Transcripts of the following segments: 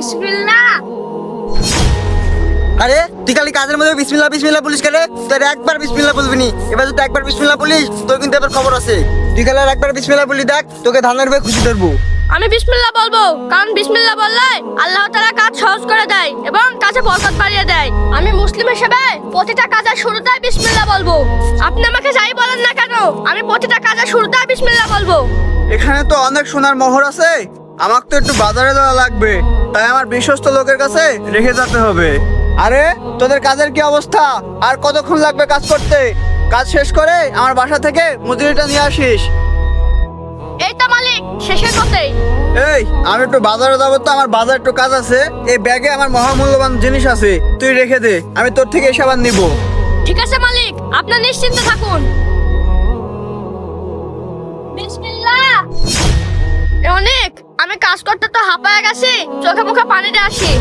বিসমিল্লাহ। আরে তুই খালি কাজের মধ্যে বিসমিল্লাহ বিসমিল্লাহ বলিস কেন? তোর একবার বিসমিল্লাহ বলবি নি, এবার যদি একবার বিসমিল্লাহ বলিস তোর কিন্তু এবার খবর আছে। তুই খালি আর একবার বিসমিল্লাহ বলি দেখ, তোকে ধানের ভাই খুশি ধরবো। আমি বিসমিল্লাহ বলবো, কারণ বিসমিল্লাহ বললে আল্লাহ তাআলা কাজ সহজ করে দেয় এবং কাজে বরকত বাড়িয়ে দেয়। আমি মুসলিম হিসেবে প্রতিটা কাজের শুরুতেই বিসমিল্লাহ বলবো। আপনি আমাকে যাই বলেন না কেন, আমি প্রতিটা কাজের শুরুতেই বিসমিল্লাহ বলবো। এখানে তো অনেক সোনার মোহর আছে, আমাকে তো একটু বাজারে যাওয়া লাগবে, তাই আমার বিশ্বস্ত লোকের কাছে রেখে যেতে হবে। আরে তোদের কাজের কি অবস্থা? আর কতক্ষণ লাগবে কাজ করতে? কাজ শেষ করে আমার বাসা থেকে মজুরিটা নিয়ে আসিস। এই তো মালিক, শেষের পথেই। এই আমি একটু বাজারে যাবো, তো আমার বাজার একটু কাজ আছে। এই ব্যাগে আমার মহামূল্যবান জিনিস আছে, তুই রেখে দে, আমি তোর থেকে এসে আবার নিবো। ঠিক আছে মালিক, আপনার নিশ্চিন্তে থাকুন। বিসমিল্লাহ। অনেক, আমি কাজ করতে তো হাঁপায় গেছি, চোখে মুখে পানি দিয়ে আসি।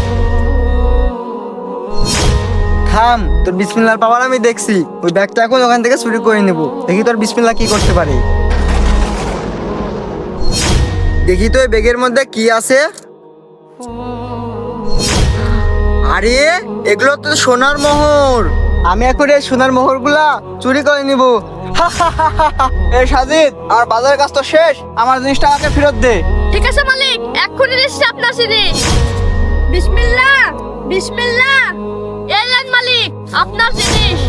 থাম, তোর বিসমিল্লাহর পাওয়ার আমি দেখছি। ওই ব্যাগটা এখন ওখান থেকে চুরি করে নেবো, দেখি তোর বিসমিল্লাহ কি করতে পারে। দেখি তো এই ব্যাগের মধ্যে কি আছে। আরে এগুলো তো সোনার মোহর। আমি এখন এই সোনার মোহরগুলা চুরি করে নিব। এই সাজিদ, আমার বাজারের কাজ তো শেষ, আমার জিনিসটা আমাকে ফেরত দে। ঠিক আছে মালিক, এক্ষুনি দিচ্ছি আপনার জিনিস। বিসমিল্লাহ বিসমিল্লাহ। এই নেন মালিক, আপনার জিনিস।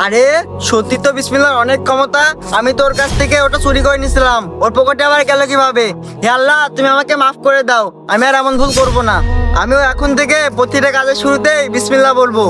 আরে সত্যি তো বিসমিল্লাহর অনেক ক্ষমতা। আমি তোর কাছ থেকে ওটা চুরি করে নিয়েছিলাম, ওর পকেটে আবার গেল কিভাবে? হে আল্লাহ, তুমি আমাকে মাফ করে দাও, আমি আর এমন ভুল করব না। আমিও এখন থেকে প্রতিটা কাজের শুরুতেই বিসমিল্লাহ বলবো।